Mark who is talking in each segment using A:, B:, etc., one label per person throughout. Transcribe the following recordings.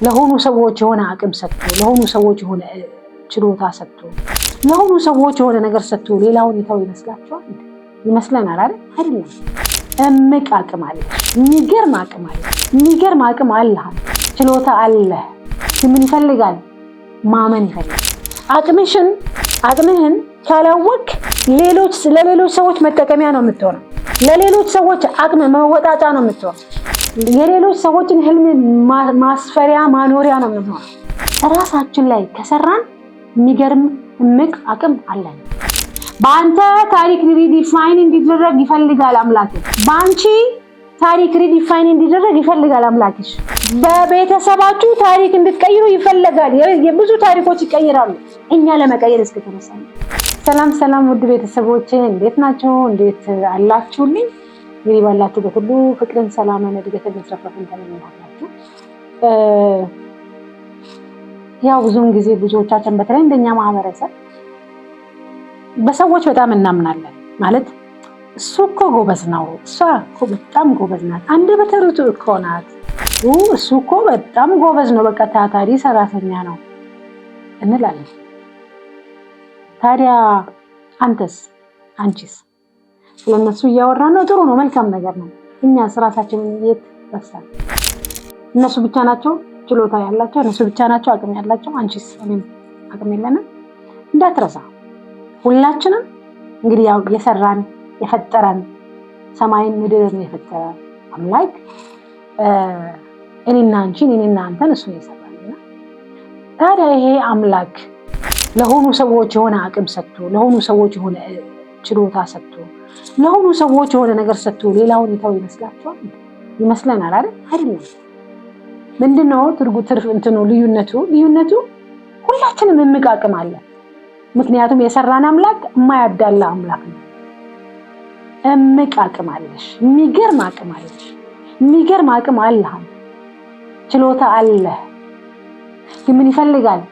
A: ለሆኑ ሰዎች የሆነ አቅም ሰጥቶ ለሆኑ ሰዎች የሆነ ችሎታ ሰጥቶ ለሆኑ ሰዎች የሆነ ነገር ሰጥቶ ሌላውን ይተው ይመስላችኋል? ይመስለናል አይደለም። እምቅ አቅም አለ። የሚገርም አቅም አለ። የሚገርም አቅም አለ። ችሎታ አለ። ምን ይፈልጋል? ማመን ይፈልጋል። አቅምህን ካላወቅ ለሌሎች ሰዎች መጠቀሚያ ነው የምትሆነው። ለሌሎች ሰዎች አቅም መወጣጫ ነው የምትሆነው። የሌሎች ሰዎችን ህልም ማስፈሪያ ማኖሪያ ነው የምትሆነው። ራሳችን ላይ ከሰራን የሚገርም እምቅ አቅም አለን። በአንተ ታሪክ ሪዲፋይን እንዲደረግ ይፈልጋል አምላክ። በአንቺ ታሪክ ሪዲፋይን እንዲደረግ ይፈልጋል አምላክሽ። በቤተሰባችሁ ታሪክ እንድትቀይሩ ይፈልጋል። የብዙ ታሪኮች ይቀይራሉ እኛ ለመቀየር እስከተነሳ። ሰላም ውድ ቤተሰቦቼ እንዴት ናችሁ? እንዴት አላችሁልኝ? እንግዲህ ባላችሁበት ሁሉ ፍቅርን፣ ሰላምን፣ እድገትን፣ መስረፍረፍን ተመኝላችሁ። ያው ብዙውን ጊዜ ብዙዎቻችን በተለይ እንደኛ ማህበረሰብ በሰዎች በጣም እናምናለን። ማለት እሱ እኮ ጎበዝ ነው፣ እሷ እኮ በጣም ጎበዝ ናት፣ አንደበተ ርቱዕ እኮ ናት፣ እሱ እኮ በጣም ጎበዝ ነው፣ በቃ ታታሪ ሰራተኛ ነው እንላለን። ታዲያ አንቺስ ስለነሱ እያወራን ነው። ጥሩ ነው፣ መልካም ነገር ነው። እኛስ ራሳችንን የት ረሳን? እነሱ ብቻ ናቸው ችሎታ ያላቸው፣ እነሱ ብቻ ናቸው አቅም ያላቸው። አንቺስ እኔም አቅም የለንም እንዳትረሳ። ሁላችንም እንግዲህ ያው የሰራን የፈጠረን ሰማይን ምድርን የፈጠረ አምላክ እኔና አንተን እሱ የሰራልና ታዲያ ይሄ አምላክ ለሆኑ ሰዎች የሆነ አቅም ሰጥቶ ለሆኑ ሰዎች የሆነ ችሎታ ሰጥቶ ለሆኑ ሰዎች የሆነ ነገር ሰጥቶ ሌላውን ይተው ይመስላችኋል? ይመስለናል አይደለም። ምንድነው ልዩነቱ? ሁላችንም እምቅ አቅም አለ። ምክንያቱም የሰራን አምላክ የማያዳላ አምላክ ነው። እምቅ አቅም አለሽ። የሚገርም አቅም አለሽ። የሚገርም አቅም አለ። ችሎታ አለ። ግን ምን ይፈልጋል?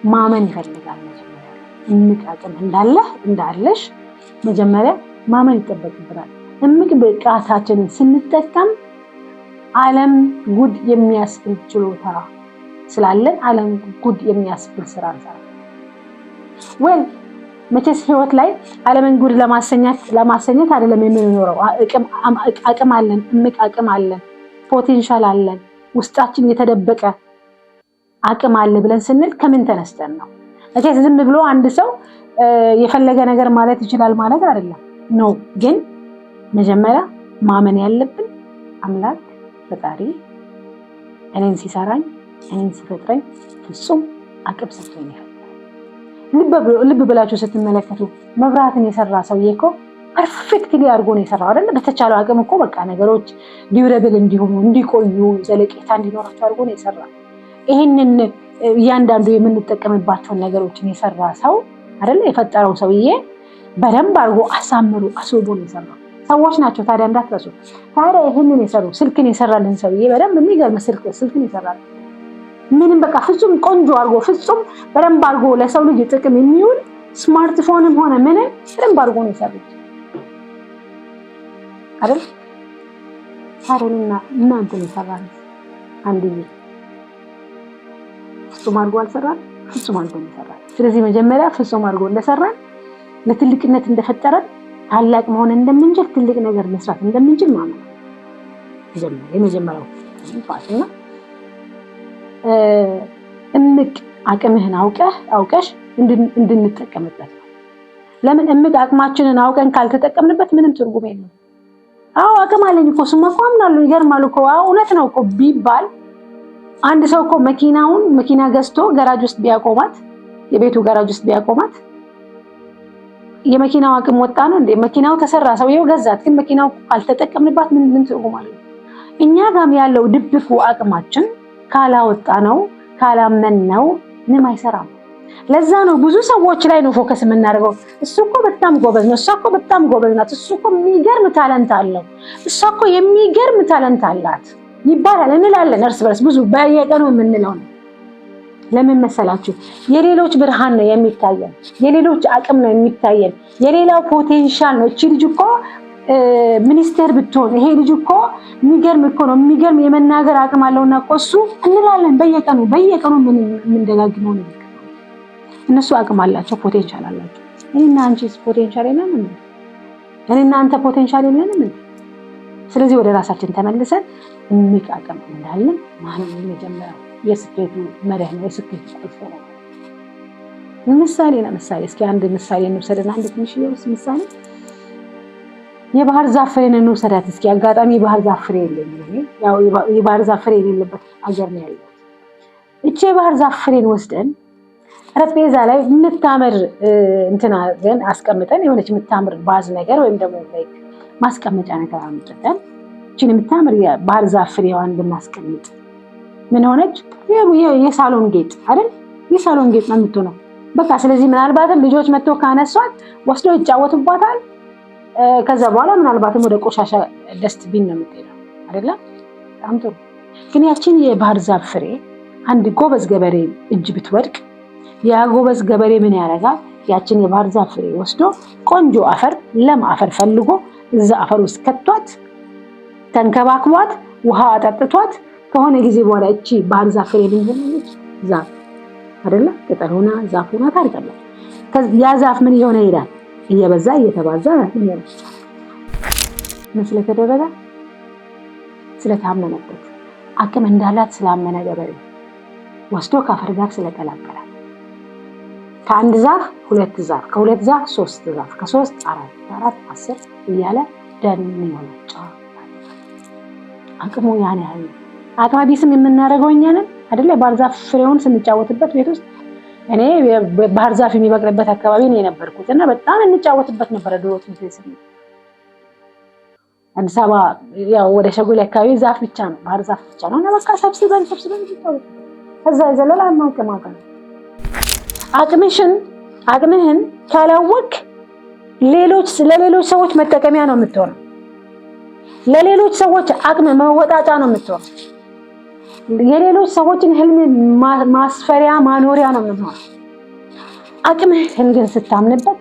A: ማመን ይፈልጋል። መጀመሪያ እምቅ አቅም እንዳለሽ መጀመሪያ ማመን ይጠበቅብናል። እምቅ ብቃታችንን ስንጠቀም ዓለም ጉድ የሚያስብል ችሎታ ስላለን ዓለም ጉድ የሚያስብል ስራ እንሰራለን። መቼስ ህይወት ላይ ዓለምን ጉድ ለማሰኘት አይደለም የምንኖረው። አቅም አለን፣ እምቅ አቅም አለን፣ ፖቴንሻል አለን፣ ውስጣችን የተደበቀ አቅም አለ ብለን ስንል ከምን ተነስተን ነው? መቼስ ዝም ብሎ አንድ ሰው የፈለገ ነገር ማለት ይችላል ማለት አይደለም ነው። ግን መጀመሪያ ማመን ያለብን አምላክ ፈጣሪ እኔን ሲሰራኝ እኔን ሲፈጥረኝ ፍጹም አቅም ሰጥቶኝ ነው። ልብ ብላችሁ ስትመለከቱ መብራትን የሰራ ሰውዬ እኮ ፐርፌክትሊ አድርጎ ነው የሰራው አይደል? በተቻለው አቅም እኮ በቃ ነገሮች ዲዩረብል እንዲሆኑ እንዲቆዩ ዘለቄታ እንዲኖራቸው አድርጎ ነው የሰራው። ይሄንን እያንዳንዱ የምንጠቀምባቸውን ነገሮችን የሰራ ሰው አይደል? የፈጠረው ሰውዬ በደንብ አድርጎ አሳምሮ አስውቦ ነው የሰራው። ሰዎች ናቸው ታዲያ እንዳትረሱ። ታዲያ ይሄንን የሰራው ስልክን የሰራልን ሰውዬ በደንብ የሚገርም ስልክን የሰራልን ምንም በቃ ፍጹም ቆንጆ አድርጎ ፍጹም በደንብ አድርጎ ለሰው ልጅ ጥቅም የሚውል ስማርትፎንም ሆነ ምንም በደንብ አድርጎ ነው የሰሩት አይደል? ታዲያ እናንተን የሰራን አንድዬ ፍጹም አድርጎ አልሰራን? ፍጹም አድርጎ ነው የሰራን። ስለዚህ መጀመሪያ ፍጹም አድርጎ እንደሰራን ለትልቅነት እንደፈጠረን ታላቅ መሆን እንደምንችል ትልቅ ነገር መስራት እንደምንችል ማመን የመጀመሪያው ፋሽና እምቅ አቅምህን አውቀሽ እንድንጠቀምበት ነው። ለምን እምቅ አቅማችንን አውቀን ካልተጠቀምንበት ምንም ትርጉም የለውም። አቅም አለኝ እኮ ስማ እኮ አምናለሁ ይገርማል እኮ እውነት ነው እኮ ቢባል አንድ ሰው እኮ መኪና ገዝቶ ገራጅ ውስጥ ቢያቆማት የቤቱ ገራጅ ውስጥ ቢያቆማት የመኪናው አቅም ወጣ ነው እንዴ? መኪናው ተሰራ፣ ሰውየው ገዛት፣ ግን መኪናው ካልተጠቀምንባት ምን ትርጉም አለው? እኛ ጋም ያለው ድብቁ አቅማችን ካላወጣ ነው ካላመን ነው ምንም አይሰራም። ለዛ ነው ብዙ ሰዎች ላይ ነው ፎከስ የምናደርገው። እሱ እኮ በጣም ጎበዝ ነው፣ እሷ እኮ በጣም ጎበዝ ናት፣ እሱ እኮ የሚገርም ታለንት አለው፣ እሷ እኮ የሚገርም ታለንት አላት ይባላል እንላለን እርስ በርስ ብዙ በየቀኑ የምንለው ነው። ለምን መሰላችሁ? የሌሎች ብርሃን ነው የሚታየን፣ የሌሎች አቅም ነው የሚታየን፣ የሌላው ፖቴንሻል ነው። እቺ ልጅ እኮ ሚኒስቴር ብትሆን ይሄ ልጅ እኮ የሚገርም እኮ ነው የሚገርም የመናገር አቅም አለውና እኮ እሱ እንላለን በየቀኑ ምን ደጋግመው ነው። እነሱ አቅም አላቸው፣ ፖቴንሻል አላቸው። እኔና አንቺስ ፖቴንሻል የለንም? እኔና አንተ ፖቴንሻል የለንም? ስለዚህ ወደ ራሳችን ተመልሰን እምቅ አቅም እንዳለን ማንም የመጀመሪያው የስኬቱ መርህ ነው፣ የስኬቱ ቁልፍ ነው። ለምሳሌ እስኪ አንድ ምሳሌ እንውሰድና አንድ ትንሽ ምሳሌ የባህር ዛፍ ፍሬን እንውሰዳት እስኪ። አጋጣሚ የባህር ዛፍ ፍሬ የለኝም፣ ያው የባህር ዛፍ ፍሬ የሌለበት ሀገር ነው ያለው። እቺ የባህር ዛፍ ፍሬን ወስደን ጠረጴዛ ላይ የምታምር እንትና ግን አስቀምጠን የሆነች የምታምር ባዝ ነገር ወይም ደግሞ ማስቀመጫ ነገር አምጥተን እቺን የምታምር የባህር ዛፍ ፍሬዋን ብናስቀምጥ ምን ሆነች? የሳሎን ጌጥ አይደል? የሳሎን ጌጥ ነው የምትሆነው። በቃ ስለዚህ ምናልባትም ልጆች መጥተው ካነሷት ወስደው ይጫወቱባታል። ከዛ በኋላ ምናልባትም ወደ ቆሻሻ ደስትቢን ነው የምትሄደው አይደለ? በጣም ጥሩ። ግን ያቺን የባህር ዛፍ ፍሬ አንድ ጎበዝ ገበሬ እጅ ብትወድቅ ያ ጎበዝ ገበሬ ምን ያደርጋል? ያቺን የባህር ዛፍ ፍሬ ወስዶ ቆንጆ አፈር፣ ለም አፈር ፈልጎ እዛ አፈር ውስጥ ከቷት ተንከባክቧት ውሃ አጠጥቷት ከሆነ ጊዜ በኋላ እቺ ባህር ዛፍ ፍሬ ልንሆነች ዛፍ አይደለ? ቅጠል ሆና ዛፍ ሆና ታድጋለች። ያ ዛፍ ምን እየሆነ ይሄዳል? እየበዛ እየተባዛ ምን ይሆናል? ምን ስለተደረገ? ስለታመነበት አቅም እንዳላት ስላመነ ገበሬ ወስዶ ከአፈር ጋር ስለቀላቀለ ከአንድ ዛፍ ሁለት ዛፍ፣ ከሁለት ዛፍ ሶስት ዛፍ፣ ከሶስት አራት 10 እያለ ደን ይሆናል። አቅሙ ያን ያህል አቅመ ቢስም የምናደርገው እኛ ነን አይደለ? ባህር ዛፍ ፍሬውን ስንጫወትበት ቤት ውስጥ እኔ ባህር ዛፍ የሚበቅልበት አካባቢ ነው የነበርኩት እና በጣም እንጫወትበት ነበር። ድሮ ትምህርት ቤት ስንሄድ አዲስ አበባ ያው ወደ ሸጎሌ አካባቢ ዛፍ ብቻ ነው፣ ባህር ዛፍ ብቻ ነው እና በቃ ሰብስበን እንጫወት። ከዛ የዘለለ አቅም አቅምህን ካላወቅ ለሌሎች ሰዎች መጠቀሚያ ነው የምትሆነው። ለሌሎች ሰዎች አቅም መወጣጫ ነው የምትሆነው። የሌሎች ሰዎችን ህልም ማስፈሪያ ማኖሪያ ነው የምትሆነው። አቅምህን ግን ስታምንበት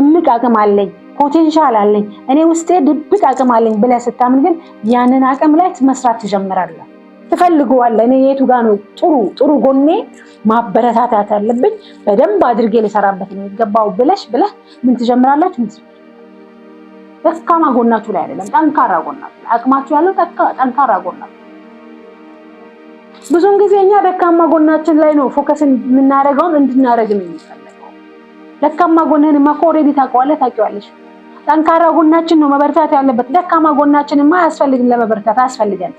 A: እምቅ አቅም አለኝ፣ ፖቴንሻል አለኝ፣ እኔ ውስጤ ድብቅ አቅም አለኝ ብለህ ስታምን ግን ያንን አቅም ላይ መስራት ትጀምራለህ። ትፈልገዋለህ። እኔ የቱ ጋር ነው ጥሩ ጎኔ ማበረታታት አለብኝ፣ በደንብ አድርጌ ልሰራበት ነው የሚገባው ብለህ ምን ትጀምራላችሁ? ደካማ ጎናችሁ ላይ አይደለም፣ ጠንካራ ጎናችሁ ላይ አቅማችሁ ያለው ጠንካራ ጎናችሁ። ብዙውን ጊዜ እኛ ደካማ ጎናችን ላይ ነው ፎከስ የምናደርገውን እንድናደርግ ነው የሚፈልገው። ደካማ ጎንህንማ እኮ ኦልሬዲ ታውቂዋለሽ። ጠንካራ ጎናችን ነው መበርታት ያለበት። ደካማ ጎናችንማ አያስፈልግም፣ ለመበርታት አያስፈልገን።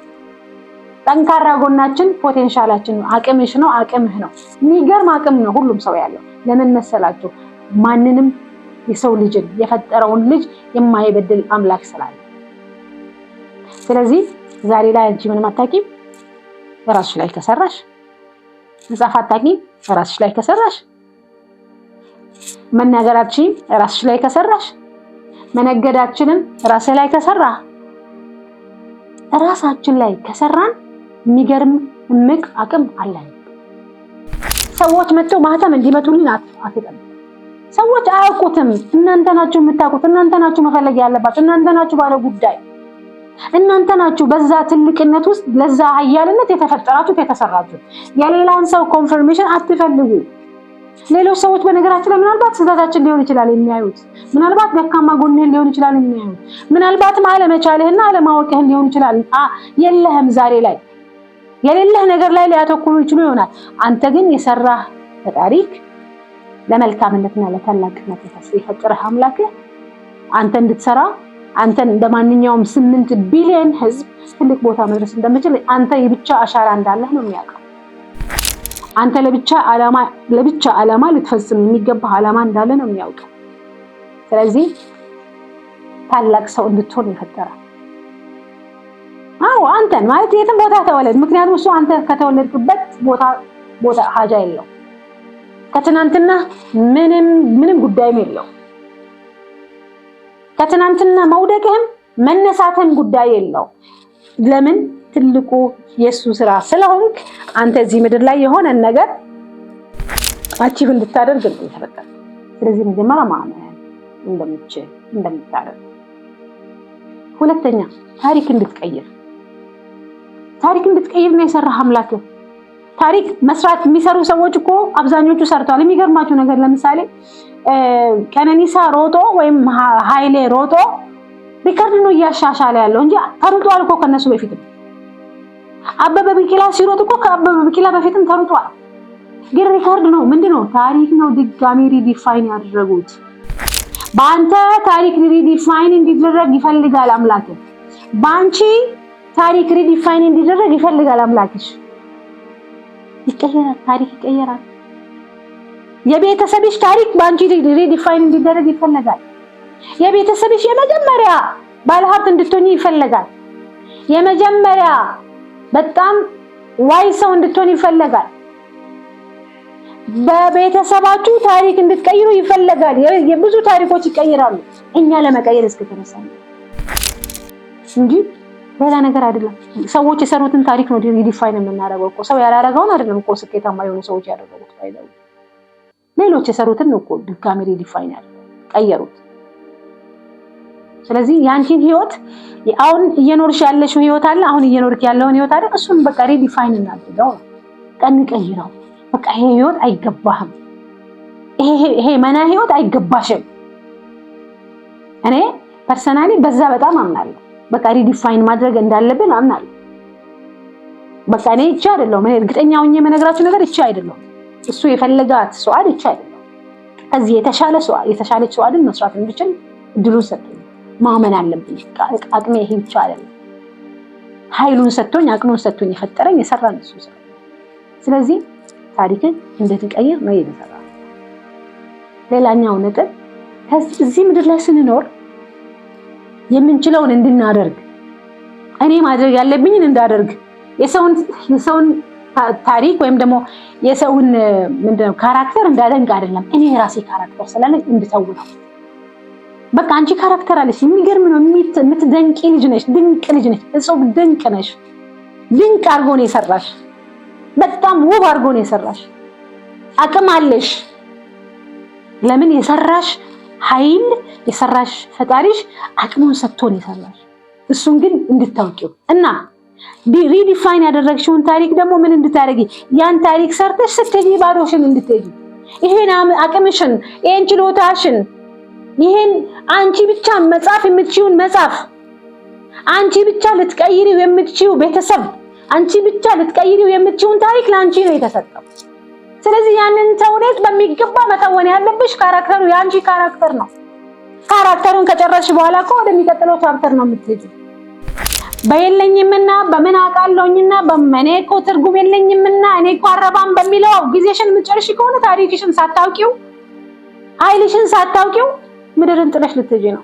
A: ጠንካራ ጎናችን ፖቴንሻላችን ነው፣ አቅምሽ ነው፣ አቅምህ ነው። የሚገርም አቅም ነው ሁሉም ሰው ያለው። ለምን መሰላችሁ? ማንንም የሰው ልጅን የፈጠረውን ልጅ የማይበድል አምላክ ስላለ። ስለዚህ ዛሬ ላይ አንቺ ምንም አታውቂም፣ ራስሽ ላይ ከሰራሽ፣ መጻፍ አታውቂም፣ ራስሽ ላይ ከሰራሽ፣ መናገራችን ራስሽ ላይ ከሰራሽ፣ መነገዳችንን ራስሽ ላይ ከሰራ፣ ራሳችን ላይ ከሰራን የሚገርም እምቅ አቅም አለን። ሰዎች መጥተው ማህተም እንዲመቱልን አትጠብቁ። ሰዎች አያውቁትም። እናንተ ናችሁ የምታውቁት፣ እናንተ ናችሁ መፈለግ ያለባችሁ፣ እናንተ ናችሁ ባለ ጉዳይ፣ እናንተ ናችሁ በዛ ትልቅነት ውስጥ ለዛ ኃያልነት የተፈጠራችሁት የተሰራችሁት። የሌላን ሰው ኮንፈርሜሽን አትፈልጉ። ሌሎች ሰዎች በነገራችን ላይ ምናልባት ስህተታችን ሊሆን ይችላል የሚያዩት፣ ምናልባት ደካማ ጎንህን ሊሆን ይችላል የሚያዩት፣ ምናልባትም አለመቻልህና አለማወቅህን ሊሆን ይችላል። የለህም ዛሬ ላይ የሌለህ ነገር ላይ ሊያተኩሩ ይችሉ ይሆናል። አንተ ግን የሰራህ በታሪክ ለመልካምነትና ለታላቅነት የፈጠረህ አምላክ አንተ እንድትሰራ፣ አንተን እንደማንኛውም 8 ቢሊዮን ህዝብ ትልቅ ቦታ መድረስ እንደምትችል አንተ የብቻ አሻራ እንዳለህ ነው የሚያውቀው። አንተ ለብቻ ዓላማ ልትፈጽም የሚገባ ዓላማ እንዳለ ነው የሚያውቀው። ስለዚህ ታላቅ ሰው እንድትሆን ይፈጠራል። አዎ አንተን ማለት የትም ቦታ ተወለድ። ምክንያቱም እሱ አንተ ከተወለድክበት ቦታ ሀጃ የለው። ከትናንትና ምንም ጉዳይም የለው። ከትናንትና መውደቅህም መነሳትህም ጉዳይ የለው። ለምን? ትልቁ የሱ ስራ ስለሆንክ አንተ እዚህ ምድር ላይ የሆነ ነገር አቺቭ እንድታደርግ ነው የተፈጠረው። ስለዚህ መጀመሪያ ማመን እንደምታደርግ ሁለተኛ ታሪክ እንድትቀይር ነው የሰራህ አምላክ። ታሪክ መስራት የሚሰሩ ሰዎች እኮ አብዛኞቹ ሰርተዋል። የሚገርማችሁ ነገር ለምሳሌ ቀነኒሳ ሮጦ ወይም ኃይሌ ሮጦ ሪከርድ ነው እያሻሻለ ያለው እንጂ ተሩጧል እኮ ከነሱ በፊትም። አበበ ቢቂላ ሲሮጥ እኮ ከአበበ ቢቂላ በፊትም ተሩጧል። ግን ሪከርድ ነው ምንድነው? ታሪክ ነው ድጋሚ ሪዲፋይን ያደረጉት። በአንተ ታሪክ ሪዲፋይን እንዲደረግ ይፈልጋል አምላክ። በአንቺ ታሪክ ሪዲፋይን እንዲደረግ ይፈልጋል አምላክሽ። ይቀየራል፣ ታሪክ ይቀየራል። የቤተሰብሽ ታሪክ በአንቺ ሪዲፋይን እንዲደረግ ይፈልጋል። የቤተሰብሽ የመጀመሪያ ባለሀብት እንድትሆኚ ይፈልጋል። የመጀመሪያ በጣም ዋይ ሰው እንድትሆኚ ይፈልጋል። በቤተሰባችሁ ታሪክ እንድትቀይሩ ይፈልጋል። የብዙ ታሪኮች ይቀየራሉ እኛ ለመቀየር እስከተነሳን እንጂ ሌላ ነገር አይደለም። ሰዎች የሰሩትን ታሪክ ነው ሪዲፋይን የምናደርገው እኮ። ሰው ያላረገውን አይደለም እኮ ስኬታማ የሆኑ ሰዎች ያደረጉት አይደለም። ሌሎች የሰሩትን ነው እኮ ድጋሚ ሪዲፋይን ቀየሩት። ስለዚህ ያንቺን ህይወት አሁን እየኖርሽ ያለሽው ህይወት አለ፣ አሁን እየኖርክ ያለውን ህይወት አለ። እሱን በቃ ሪዲፋይን እናድርገው፣ ቀይረው። በቃ ይሄ ህይወት አይገባህም፣ ይሄ መና ህይወት አይገባሽም። እኔ ፐርሰናሊ በዛ በጣም አምናለሁ። በቃ ሪዲፋይን ማድረግ እንዳለብን አምናለሁ። በቃ እኔ እቺ አይደለም፣ እኔ እርግጠኛ ሆኜ የምነግራችሁ ነገር እቺ አይደለም። እሱ የፈለጋት ሱዓድ እቺ አይደለም። ከዚህ የተሻለች ሱዓድን መስራት እንድችል እድሉን ሰጥቶኝ ማመን አለብኝ። አቅሜ ይሄ ብቻ አይደለም። ኃይሉን ሰጥቶኝ አቅሙን ሰጥቶኝ የፈጠረኝ የሰራን እሱ ሰው። ስለዚህ ታሪክን እንድትቀይር ነው የተሰራ። ሌላኛው ነገር ከዚህ ምድር ላይ ስንኖር የምንችለውን እንድናደርግ፣ እኔ ማድረግ ያለብኝን እንዳደርግ፣ የሰውን ታሪክ ወይም ደግሞ የሰውን ምንድነው ካራክተር እንዳደንቅ አይደለም። እኔ የራሴ ካራክተር ስላለኝ እንድተውነው። በቃ አንቺ ካራክተር አለሽ፣ የሚገርም ነው፣ የምትደንቂ ልጅ ነሽ፣ ድንቅ ልጅ ነሽ፣ እጹብ ድንቅ ነሽ። ድንቅ አድርጎ ነው የሰራሽ፣ በጣም ውብ አድርጎ ነው የሰራሽ። አቅም አለሽ። ለምን የሰራሽ ኃይል የሰራሽ ፈጣሪሽ አቅሙን ሰጥቶ ነው የሰራሽ። እሱን ግን እንድታውቂው እና ሪዲፋይን ያደረግሽውን ታሪክ ደግሞ ምን እንድታረጊ፣ ያን ታሪክ ሰርተሽ ስትሄጂ ባዶሽን እንድትሄጂ፣ ይሄን አቅምሽን፣ ይሄን ችሎታሽን፣ ይሄን አንቺ ብቻ መጻፍ የምትችይውን መጻፍ፣ አንቺ ብቻ ልትቀይሪው የምትችይው ቤተሰብ፣ አንቺ ብቻ ልትቀይሪው የምትችይውን ታሪክ ለአንቺ ነው የተሰጠው። ስለዚህ ያንን ተውኔት በሚገባ መተወን ያለብሽ ካራክተሩ የአንቺ ካራክተር ነው። ካራክተሩን ከጨረስሽ በኋላ እኮ ወደሚቀጥለው ቻፕተር ነው የምትሄጂው። በየለኝምና በምን አውቃለሁኝና በመኔ እኮ ትርጉም የለኝምና እኔ እኮ አረባም በሚለው ጊዜሽን የምትጨርሺ ከሆነ ታሪክሽን ሳታውቂው፣ ኃይልሽን ሳታውቂው ምድርን ጥለሽ ልትሄጂ ነው።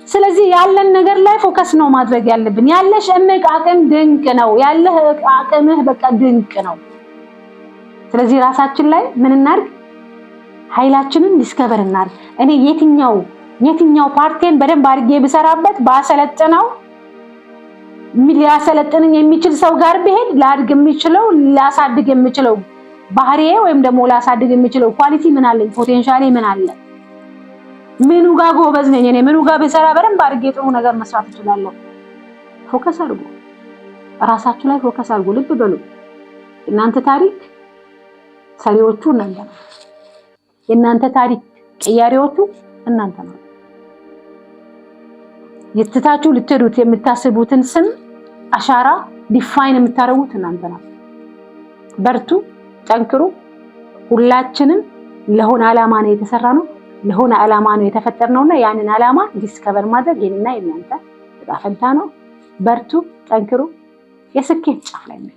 A: ስለዚህ ያለን ነገር ላይ ፎከስ ነው ማድረግ ያለብን። ያለሽ እምቅ አቅም ድንቅ ነው። ያለህ አቅምህ በቃ ድንቅ ነው። ስለዚህ ራሳችን ላይ ምን እናድርግ? ኃይላችንን ዲስከቨር እናድርግ። እኔ የትኛው ፓርቴን በደንብ አድርጌ ብሰራበት ባሰለጥነው ሊያሰለጥነኝ የሚችል ሰው ጋር ብሄድ ላድግ የሚችለው ላሳድግ የሚችለው ባህሪዬ ወይም ደግሞ ላሳድግ የሚችለው ኳሊቲ ምን አለኝ? ፖቴንሻሌ ምን አለ? ምኑ ጋር ጎበዝ ነኝ? እኔ ምኑ ጋር ብሰራ በደንብ አድርጌ ጥሩ ነገር መስራት እችላለሁ? ፎከስ አድርጉ። ራሳችሁ ላይ ፎከስ አድርጉ። ልብ በሉ። እናንተ ታሪክ ሰሪዎቹ እናንተ ነው። የእናንተ ታሪክ ቀያሪዎቹ እናንተ ነው። የትታችሁ ልትሄዱት የምታስቡትን ስም አሻራ ዲፋይን የምታረጉት እናንተ ነው። በርቱ፣ ጠንክሩ። ሁላችንም ለሆነ ዓላማ ነው የተሰራነው፣ ለሆነ ዓላማ ነው የተፈጠርነውና ያንን ዓላማ ዲስከቨር ማድረግ የኔና የእናንተ ዕጣ ፈንታ ነው። በርቱ፣ ጠንክሩ። የስኬት ጫፍ ላይ ነው።